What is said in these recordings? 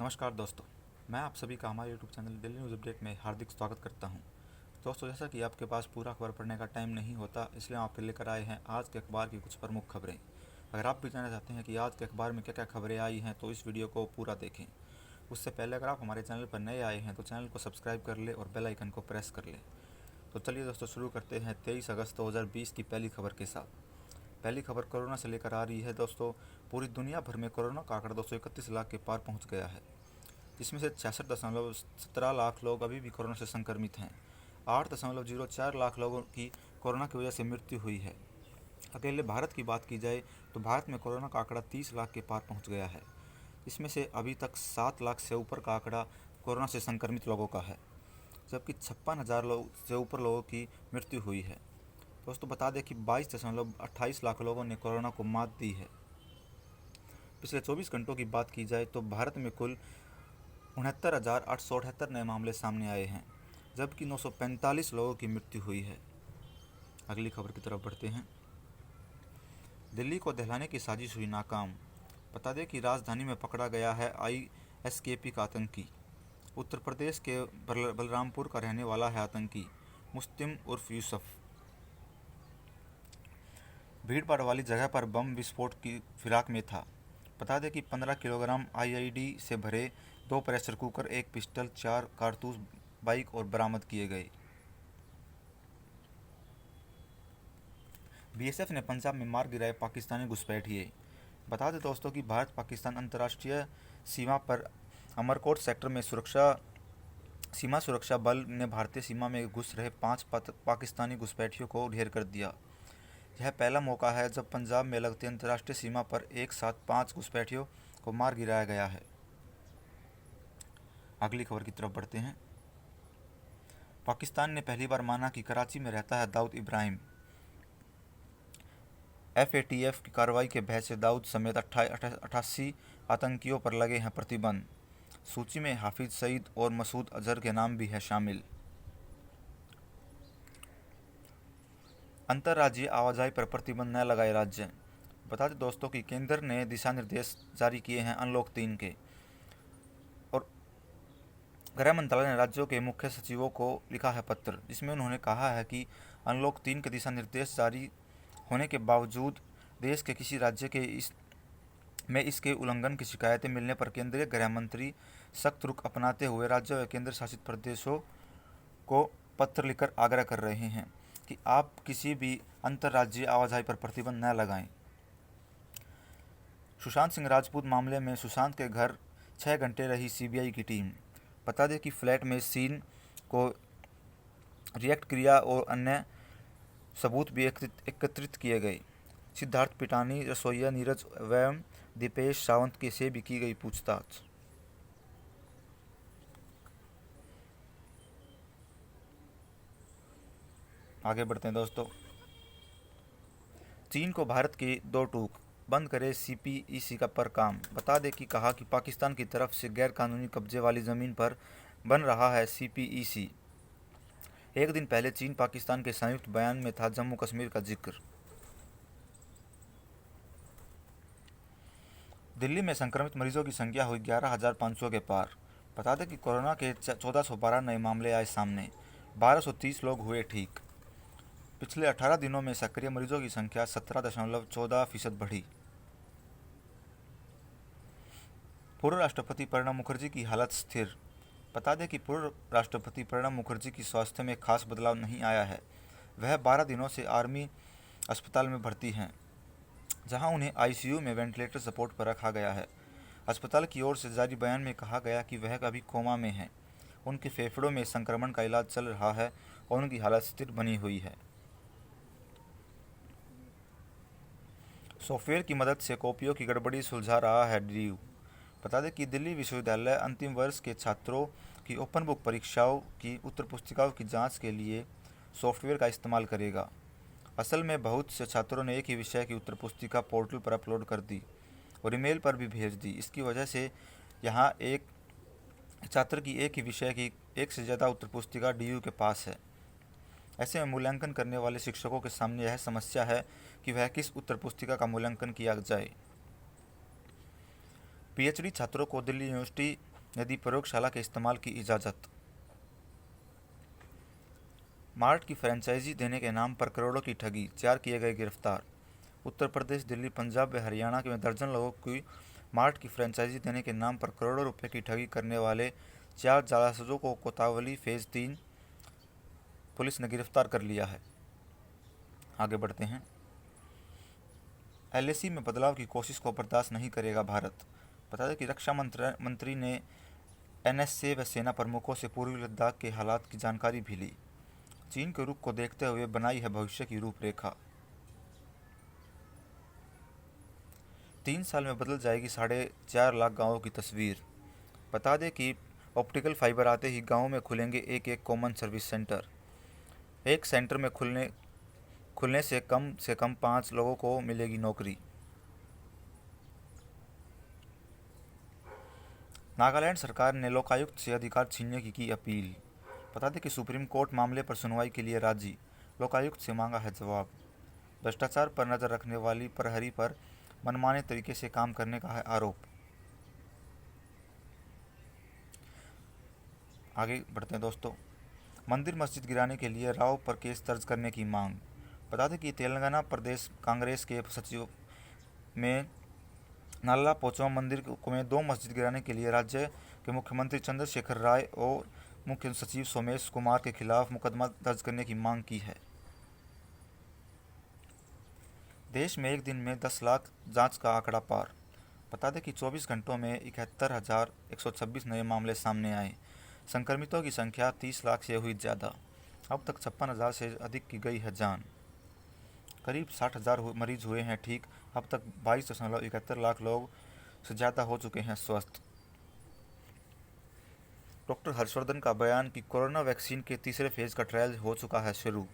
नमस्कार दोस्तों, मैं आप सभी का हमारे YouTube channel Delhi news update में हार्दिक स्वागत करता हूं। दोस्तों, जैसा कि आपके पास पूरा अखबार पढ़ने का टाइम नहीं होता, इसलिए हम आपके लेकर आए हैं आज के अखबार की कुछ प्रमुख खबरें। अगर आप भी जानना चाहते हैं कि आज के अखबार में क्या क्या खबरें आई हैं तो इस वीडियो को पूरा देखें। उससे पहले अगर आप हमारे चैनल पर नए आए हैं तो चैनल को सब्सक्राइब कर लें और बेल आइकन को प्रेस कर लें। तो चलिए दोस्तों, शुरू करते हैं 23 अगस्त 2020 की पहली खबर के साथ। पहली खबर कोरोना से लेकर आ रही है दोस्तों। पूरी दुनिया भर में कोरोना का आंकड़ा 231 लाख के पार पहुंच गया है, जिसमें से 66.17 लाख लोग अभी भी कोरोना से संक्रमित हैं। 8.04 लाख लोगों की कोरोना की वजह से मृत्यु हुई है। अकेले भारत की बात की जाए तो भारत में कोरोना का आंकड़ा 30 लाख के पार पहुंच गया है। इसमें से अभी तक 7 लाख से ऊपर का आंकड़ा कोरोना से संक्रमित लोगों का है, जबकि 56,000 लोग से ऊपर लोगों की मृत्यु हुई है। दोस्तों, बता दें कि 22.28 लाख लोगों ने कोरोना को मात दी है। पिछले 24 घंटों की बात की जाए तो भारत में कुल 69,878 नए मामले सामने आए हैं, जबकि 945 लोगों की मृत्यु हुई है। अगली खबर की तरफ बढ़ते हैं। दिल्ली को दहलाने की साजिश हुई नाकाम। बता दें कि राजधानी में पकड़ा गया है आईएसकेपी का आतंकी। उत्तर प्रदेश के बलरामपुर का रहने वाला है आतंकी मुस्तिम उर्फ यूसुफ। भीड़ भाड़ वाली जगह पर बम विस्फोट की फिराक में था। बता दें कि 15 किलोग्राम आईईडी से भरे 2 प्रेशर कुकर, 1 पिस्टल, 4 कारतूस, बाइक और बरामद किए गए। बीएसएफ ने पंजाब में मार गिराए पाकिस्तानी घुसपैठिए। बता दें दोस्तों कि भारत पाकिस्तान अंतर्राष्ट्रीय सीमा पर अमरकोट सेक्टर में सीमा सुरक्षा बल ने भारतीय सीमा में घुस रहे 5 पाकिस्तानी घुसपैठियों को ढेर कर दिया। यह पहला मौका है जब पंजाब में लगती अंतर्राष्ट्रीय सीमा पर एक साथ 5 घुसपैठियों को मार गिराया गया है। अगली खबर की तरफ बढ़ते हैं। पाकिस्तान ने पहली बार माना कि कराची में रहता है दाऊद इब्राहिम। एफएटीएफ की कार्रवाई के भय से दाऊद समेत 88 आतंकियों पर लगे हैं प्रतिबंध। सूची में हाफिज सईद और मसूद अजहर के नाम भी है शामिल। अंतर्राज्यीय आवाजाही पर प्रतिबंध न लगाए राज्य। बता दें दोस्तों कि केंद्र ने दिशा निर्देश जारी किए हैं अनलॉक 3 के, और गृह मंत्रालय ने राज्यों के मुख्य सचिवों को लिखा है पत्र, जिसमें उन्होंने कहा है कि अनलॉक 3 के दिशा निर्देश जारी होने के बावजूद देश के किसी राज्य के इसके उल्लंघन की शिकायतें मिलने पर केंद्रीय गृह मंत्री सख्त रुख अपनाते हुए राज्यों व केंद्र शासित प्रदेशों को पत्र लिखकर आग्रह कर रहे हैं कि आप किसी भी अंतर्राज्यीय आवाजाही पर प्रतिबंध न लगाएं। सुशांत सिंह राजपूत मामले में सुशांत के घर 6 घंटे रही सीबीआई की टीम। बता दें कि फ्लैट में सीन को रिएक्ट किया और अन्य सबूत भी एकत्रित किए गए। सिद्धार्थ पिटानी, रसोइया नीरज एवं दीपेश सावंत के से भी की गई पूछताछ। आगे बढ़ते हैं दोस्तों। चीन को भारत की 2 टूक, बंद करे सीपीईसी का पर काम। बता दें कि कहा कि पाकिस्तान की तरफ से गैर कानूनी कब्जे वाली ज़मीन पर बन रहा है सीपीईसी। एक दिन पहले चीन पाकिस्तान के संयुक्त बयान में था जम्मू कश्मीर का जिक्र। दिल्ली में संक्रमित मरीजों की संख्या हुई 11,500 के पार। बता दें कि कोरोना के 1412 नए मामले आए सामने, 1230 लोग हुए ठीक। पिछले 18 दिनों में सक्रिय मरीजों की संख्या 17.14% बढ़ी। पूर्व राष्ट्रपति प्रणब मुखर्जी की हालत स्थिर। बता दें कि पूर्व राष्ट्रपति प्रणब मुखर्जी की स्वास्थ्य में खास बदलाव नहीं आया है। वह 12 दिनों से आर्मी अस्पताल में भर्ती हैं, जहां उन्हें आईसीयू में वेंटिलेटर सपोर्ट पर रखा गया है। अस्पताल की ओर से जारी बयान में कहा गया कि वह अभी कोमा में हैं। उनके फेफड़ों में संक्रमण का इलाज चल रहा है और उनकी हालत स्थिर बनी हुई है। सॉफ्टवेयर की मदद से कॉपियों की गड़बड़ी सुलझा रहा है डीयू। बता दें कि दिल्ली विश्वविद्यालय अंतिम वर्ष के छात्रों की ओपन बुक परीक्षाओं की उत्तर पुस्तिकाओं की जांच के लिए सॉफ्टवेयर का इस्तेमाल करेगा। असल में बहुत से छात्रों ने एक ही विषय की उत्तर पुस्तिका पोर्टल पर अपलोड कर दी और ईमेल पर भी भेज दी। इसकी वजह से यहाँ एक छात्र की एक ही विषय की एक से ज़्यादा उत्तर पुस्तिका डीयू के पास है। ऐसे में मूल्यांकन करने वाले शिक्षकों के सामने यह समस्या है कि वह किस उत्तर पुस्तिका का मूल्यांकन किया जाए। पीएचडी छात्रों को दिल्ली यूनिवर्सिटी यदि प्रयोगशाला के इस्तेमाल की इजाज़त। मार्ट की फ्रेंचाइजी देने के नाम पर करोड़ों की ठगी, 4 किए गए गिरफ्तार। उत्तर प्रदेश, दिल्ली, पंजाब व हरियाणा में दर्जन लोगों की मार्ट की फ्रेंचाइजी देने के नाम पर करोड़ों रुपए की ठगी करने वाले 4 जासूसों को कोतवाली फेज 3 पुलिस ने गिरफ्तार कर लिया है। आगे बढ़ते हैं। एलएसी में बदलाव की कोशिश को बर्दाश्त नहीं करेगा भारत। बता दें कि रक्षा मंत्री ने एनएसए व सेना प्रमुखों से पूर्वी लद्दाख के हालात की जानकारी भी ली। चीन के रुख को देखते हुए बनाई है भविष्य की रूपरेखा। 3 साल में बदल जाएगी 4.5 लाख गाँवों की तस्वीर। बता दें कि ऑप्टिकल फाइबर आते ही गाँव में खुलेंगे एक कॉमन सर्विस सेंटर। एक सेंटर में खुलने से कम 5 लोगों को मिलेगी नौकरी। नागालैंड सरकार ने लोकायुक्त से अधिकार छीनने की अपील। बता दें कि सुप्रीम कोर्ट मामले पर सुनवाई के लिए राजी, लोकायुक्त से मांगा है जवाब। भ्रष्टाचार पर नजर रखने वाली प्रहरी पर मनमाने तरीके से काम करने का है आरोप। आगे बढ़ते हैं दोस्तों। मंदिर मस्जिद गिराने के लिए राव पर केस दर्ज करने की मांग। बता दें कि तेलंगाना प्रदेश कांग्रेस के सचिव में नाला पोचवा मंदिर में 2 मस्जिद गिराने के लिए राज्य के मुख्यमंत्री चंद्रशेखर राय और मुख्य सचिव सोमेश कुमार के खिलाफ मुकदमा दर्ज करने की मांग की है। देश में एक दिन में 10 लाख जांच का आंकड़ा पार। बता दें कि 24 घंटों में 71,126 नए मामले सामने आए। संक्रमितों की संख्या 30 लाख से हुई ज़्यादा। अब तक 56,000 से अधिक की गई है जान। करीब 60,000 मरीज हुए हैं ठीक। अब तक 22.71 लाख लोग से ज़्यादा हो चुके हैं स्वस्थ। डॉक्टर हर्षवर्धन का बयान कि कोरोना वैक्सीन के तीसरे फेज का ट्रायल हो चुका है शुरू।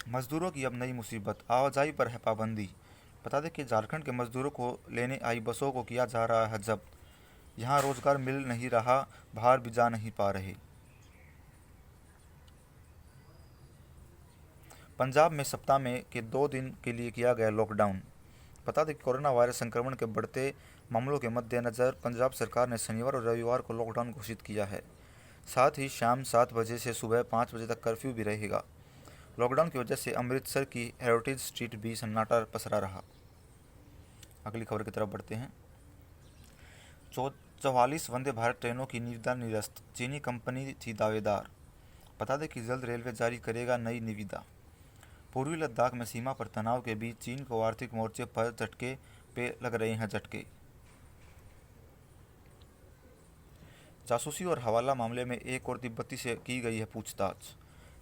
मजदूरों की अब नई मुसीबत, आवाजाही पर है पाबंदी। बता दें कि झारखंड के मजदूरों को लेने आई बसों को किया जा रहा है जब्त। यहाँ रोजगार मिल नहीं रहा, बाहर भी जा नहीं पा रहे। पंजाब में सप्ताह में के 2 दिन के लिए किया गया लॉकडाउन। बता दें कि कोरोना वायरस संक्रमण के बढ़ते मामलों के मद्देनज़र पंजाब सरकार ने शनिवार और रविवार को लॉकडाउन घोषित किया है। साथ ही शाम 7 बजे से सुबह 5 बजे तक कर्फ्यू भी रहेगा। लॉकडाउन की वजह से अमृतसर की हेरिटेज स्ट्रीट भी सन्नाटा पसरा रहा। अगली खबर की तरफ बढ़ते हैं। 44 वंदे भारत ट्रेनों की निविदा निरस्त, चीनी कंपनी थी दावेदार। बता दें कि जल्द रेलवे जारी करेगा नई निविदा। पूर्वी लद्दाख में सीमा पर तनाव के बीच चीन को आर्थिक मोर्चे पर झटके पे लग रहे हैं झटके। जासूसी और हवाला मामले में एक और तिब्बती से की गई है पूछताछ।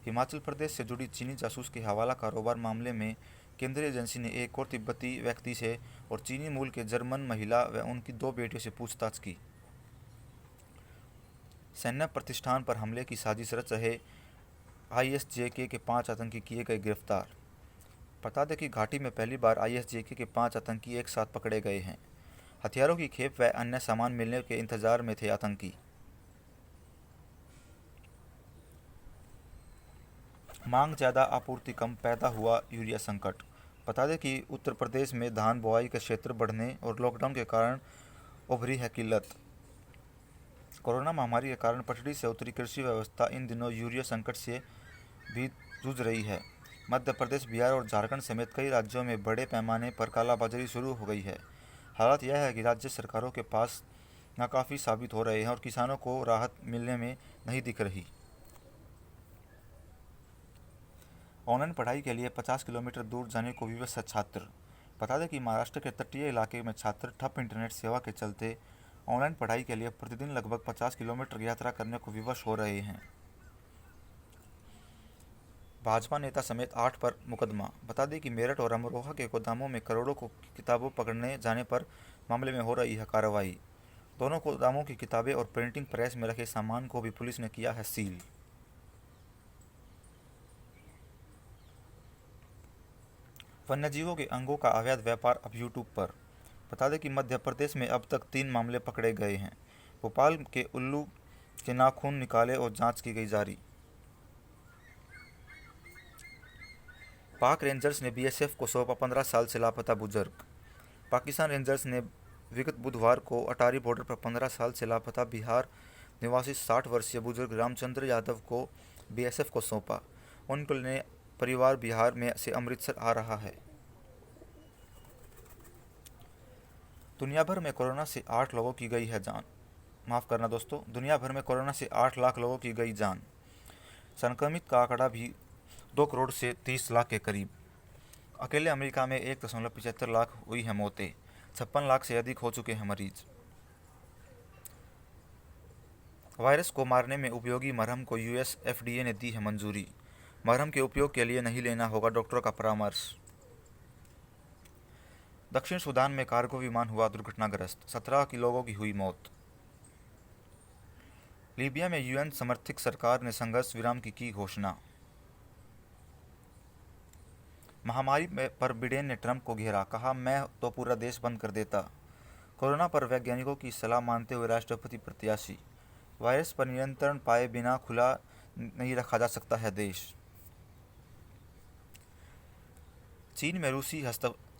हिमाचल प्रदेश से जुड़ी चीनी जासूस के हवाला कारोबार मामले में केंद्रीय एजेंसी ने एक और तिब्बती व्यक्ति से और चीनी मूल के जर्मन महिला व उनकी 2 बेटियों से पूछताछ की। सैन्य प्रतिष्ठान पर हमले की साजिश रच रहे आईएसजेके के 5 आतंकी किए गए गिरफ्तार। बता दें कि घाटी में पहली बार आईएसजेके के 5 आतंकी एक साथ पकड़े गए हैं। हथियारों की खेप व अन्य सामान मिलने के इंतजार में थे आतंकी। मांग ज़्यादा, आपूर्ति कम, पैदा हुआ यूरिया संकट। बता दें कि उत्तर प्रदेश में धान बुआई का क्षेत्र बढ़ने और लॉकडाउन के कारण उभरी है किल्लत। कोरोना महामारी के कारण पटरी से उतरी कृषि व्यवस्था इन दिनों यूरिया संकट से भी जूझ रही है। मध्य प्रदेश, बिहार और झारखंड समेत कई राज्यों में बड़े पैमाने पर कालाबाजारी शुरू हो गई है। हालात यह है कि राज्य सरकारों के पास नाकाफी साबित हो रहे हैं और किसानों को राहत मिलने में नहीं दिख रही। ऑनलाइन पढ़ाई के लिए 50 किलोमीटर दूर जाने को विवश है छात्र। बता दें कि महाराष्ट्र के तटीय इलाके में छात्र ठप इंटरनेट सेवा के चलते ऑनलाइन पढ़ाई के लिए प्रतिदिन लगभग 50 किलोमीटर यात्रा करने को विवश हो रहे हैं। भाजपा नेता समेत 8 पर मुकदमा। बता दें कि मेरठ और अमरोहा के गोदामों में करोड़ों को किताबों पकड़ने जाने पर मामले में हो रही है कार्रवाई। दोनों गोदामों की किताबें और प्रिंटिंग प्रेस में रखे सामान को भी पुलिस ने किया है सील। वन्यजीवों के अंगों का अवैध व्यापार अब यूट्यूब पर। बता दें कि मध्य प्रदेश में अब तक 3 मामले पकड़े गए हैं। भोपाल के उल्लू के नाखून निकाले और जांच की गई जारी। पाक रेंजर्स ने बीएसएफ को सौंपा 15 साल से लापता बुजुर्ग। पाकिस्तान रेंजर्स ने विगत बुधवार को अटारी बॉर्डर पर 15 साल से लापता बिहार निवासी 60 वर्षीय बुजुर्ग रामचंद्र यादव को बीएसएफ को सौंपा। उनके परिवार बिहार में से अमृतसर आ रहा है। दुनिया भर में कोरोना से 8 लोगों की गई है जान। माफ़ करना दोस्तों, दुनिया भर में कोरोना से 8 लाख लोगों की गई जान। संक्रमित का आंकड़ा भी 2 करोड़ से 30 लाख के करीब। अकेले अमेरिका में 1.75 लाख हुई है मौतें। 56 लाख से अधिक हो चुके हैं मरीज। वायरस को मारने में उपयोगी मरहम को यूएस एफडीए ने दी है मंजूरी। मरहम के उपयोग के लिए नहीं लेना होगा डॉक्टरों का परामर्श। दक्षिण सूडान में कार्गो विमान हुआ दुर्घटनाग्रस्त, 17 लोगों की हुई मौत। लीबिया में यूएन समर्थित सरकार ने संघर्ष विराम की घोषणा। महामारी पर बिडेन ने ट्रंप को घेरा, कहा मैं तो पूरा देश बंद कर देता। कोरोना पर वैज्ञानिकों की सलाह मानते हुए राष्ट्रपति प्रत्याशी। वायरस पर नियंत्रण पाए बिना खुला नहीं रखा जा सकता है देश। चीन में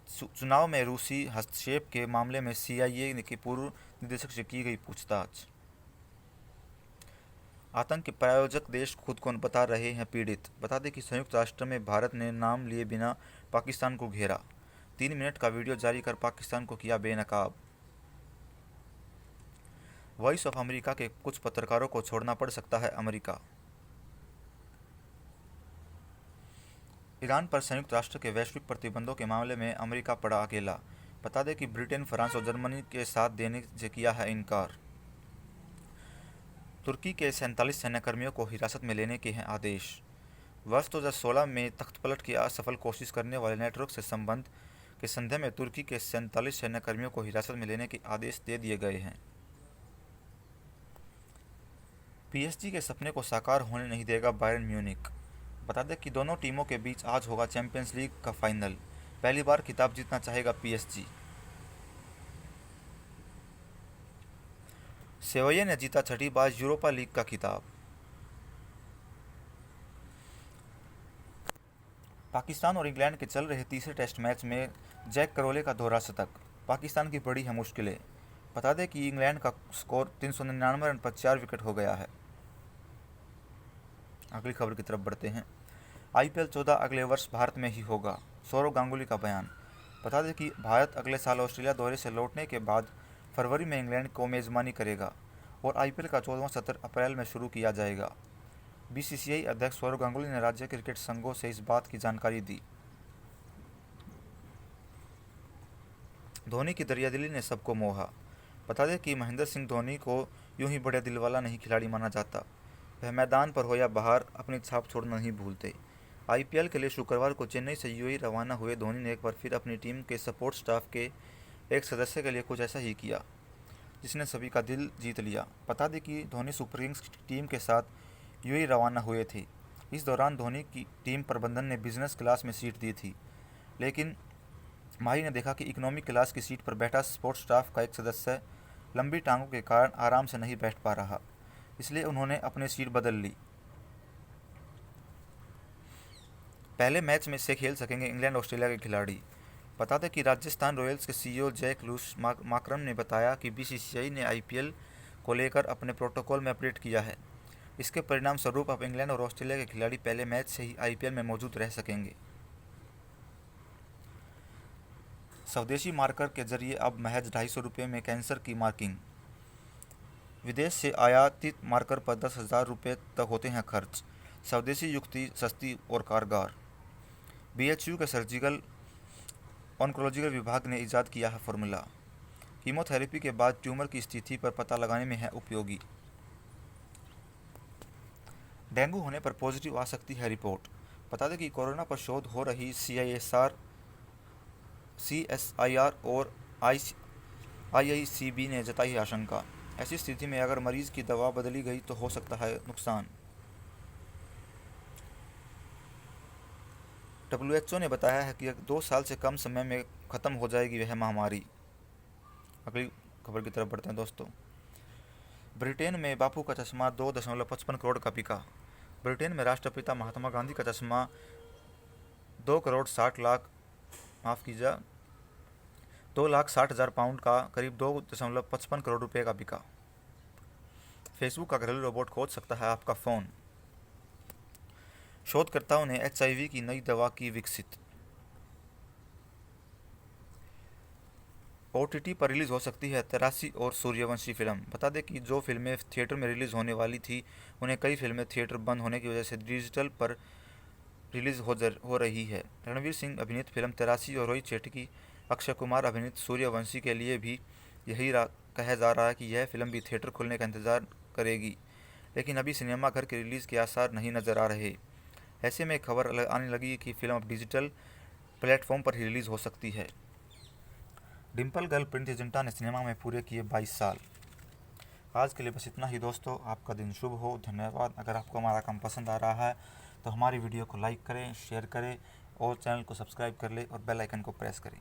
चुनाव में रूसी हस्तक्षेप के मामले में सीआईए के पूर्व निदेशक से की गई पूछताछ। आतंक के प्रायोजक देश खुद को बता रहे हैं पीड़ित। बता दें कि संयुक्त राष्ट्र में भारत ने नाम लिए बिना पाकिस्तान को घेरा। 3 मिनट का वीडियो जारी कर पाकिस्तान को किया बेनकाब। वॉइस ऑफ अमेरिका के कुछ पत्रकारों को छोड़ना पड़ सकता है अमेरिका। ईरान पर संयुक्त राष्ट्र के वैश्विक प्रतिबंधों के मामले में अमेरिका पड़ा अकेला। बता दें कि ब्रिटेन, फ्रांस और जर्मनी के साथ देने से किया है इनकार। तुर्की के 47 सैन्यकर्मियों को हिरासत में लेने के हैं आदेश। वर्ष 2016 में तख्तपलट की असफल कोशिश करने वाले नेटवर्क से संबंध के संदेह में तुर्की के 47 सैन्यकर्मियों को हिरासत में लेने के आदेश दे दिए गए हैं। पीएसजी के सपने को साकार होने नहीं देगा बायर्न म्यूनिख। बता दें कि दोनों टीमों के बीच आज होगा चैंपियंस लीग का फाइनल। पहली बार खिताब जीतना चाहेगा पीएसजी। सेविया ने जीता 6ठी बार यूरोपा लीग का खिताब। पाकिस्तान और इंग्लैंड के चल रहे तीसरे टेस्ट मैच में जैक करोले का दोहरा शतक। पाकिस्तान की बड़ी है मुश्किलें। बता दें कि इंग्लैंड का स्कोर 399 रन पर 4 विकेट हो गया है। अगली खबर की तरफ बढ़ते हैं। आईपीएल 14 अगले वर्ष भारत में ही होगा, सौरव गांगुली का बयान। बता दें कि भारत अगले साल ऑस्ट्रेलिया दौरे से लौटने के बाद फरवरी में इंग्लैंड को मेज़बानी करेगा और आईपीएल का 14वां सत्र अप्रैल में शुरू किया जाएगा। बीसीसीआई अध्यक्ष सौरव गांगुली ने राज्य क्रिकेट संघों से इस बात की जानकारी दी। धोनी की दरियादिली ने सबको मोहा। बता दें कि महेंद्र सिंह धोनी को यूं ही बड़े दिल वाला नहीं खिलाड़ी माना जाता। वह मैदान पर हो या बाहर अपनी छाप छोड़ना नहीं भूलते। आईपीएल के लिए शुक्रवार को चेन्नई से यूएई रवाना हुए धोनी ने एक बार फिर अपनी टीम के सपोर्ट स्टाफ के एक सदस्य के लिए कुछ ऐसा ही किया, जिसने सभी का दिल जीत लिया। बता दें कि धोनी सुपर किंग्स टीम के साथ यूएई रवाना हुए थे। इस दौरान धोनी की टीम प्रबंधन ने बिजनेस क्लास में सीट दी थी, लेकिन माही ने देखा कि इकोनॉमिक क्लास की सीट पर बैठा सपोर्ट स्टाफ का एक सदस्य लंबी टांगों के कारण आराम से नहीं बैठ पा रहा, इसलिए उन्होंने अपनी सीट बदल ली। पहले मैच में से खेल सकेंगे इंग्लैंड ऑस्ट्रेलिया के खिलाड़ी। बता दें कि राजस्थान रॉयल्स के सीईओ जैक लूस माकरम ने बताया कि बीसीसीआई ने आईपीएल को लेकर अपने प्रोटोकॉल में अपडेट किया है। इसके परिणाम स्वरूप अब इंग्लैंड और ऑस्ट्रेलिया के खिलाड़ी पहले मैच से ही आईपीएल में मौजूद रह सकेंगे। स्वदेशी मार्कर के जरिए अब महज 250 रुपये में कैंसर की मार्किंग। विदेश से आयातित मार्कर पर 10,000 रुपये तक होते हैं खर्च। स्वदेशी युक्ति सस्ती और कारगर। बीएचयू के सर्जिकल ऑन्कोलॉजिकल विभाग ने इजाद किया है फॉर्मूला। कीमोथेरेपी के बाद ट्यूमर की स्थिति पर पता लगाने में है उपयोगी। डेंगू होने पर पॉजिटिव आ सकती है रिपोर्ट। बता दें कि कोरोना पर शोध हो रही सीएसआईआर और आईआईसीबी ने जताई आशंका। ऐसी स्थिति में अगर मरीज की दवा बदली गई तो हो सकता है नुकसान। डब्ल्यूएचओ ने बताया है कि 2 साल से कम समय में ख़त्म हो जाएगी वह महामारी। अगली खबर की तरफ बढ़ते हैं दोस्तों। ब्रिटेन में बापू का चश्मा 2.55 करोड़ का बिका। ब्रिटेन में राष्ट्रपिता महात्मा गांधी का चश्मा 2 करोड़ 60 लाख 2,60,000 पाउंड का करीब 2.55 करोड़ रुपए का बिका। फेसबुक का घरेलू रोबोट खोज सकता है आपका फ़ोन। शोधकर्ताओं ने HIV की नई दवा की विकसित। OTT पर रिलीज़ हो सकती है 83 और सूर्यवंशी फिल्म। बता दें कि जो फिल्में थिएटर में रिलीज़ होने वाली थी उन्हें कई फिल्में थिएटर बंद होने की वजह से डिजिटल पर रिलीज़ हो रही है। रणवीर सिंह अभिनीत फिल्म 83 और रोहित शेट्टी, अक्षय कुमार अभिनीत सूर्यवंशी के लिए भी यही कहा जा रहा है कि यह फिल्म भी थिएटर खुलने का इंतज़ार करेगी, लेकिन अभी सिनेमा घर के रिलीज़ के आसार नहीं नज़र आ रहे। ऐसे में खबर आने लगी कि फिल्म अब डिजिटल प्लेटफॉर्म पर ही रिलीज़ हो सकती है। डिम्पल गर्ल प्रीति जिंटा ने सिनेमा में पूरे किए 22 साल। आज के लिए बस इतना ही दोस्तों, आपका दिन शुभ हो। धन्यवाद। अगर आपको हमारा काम पसंद आ रहा है तो हमारी वीडियो को लाइक करें, शेयर करें और चैनल को सब्सक्राइब कर लें और बेल आइकन को प्रेस करें।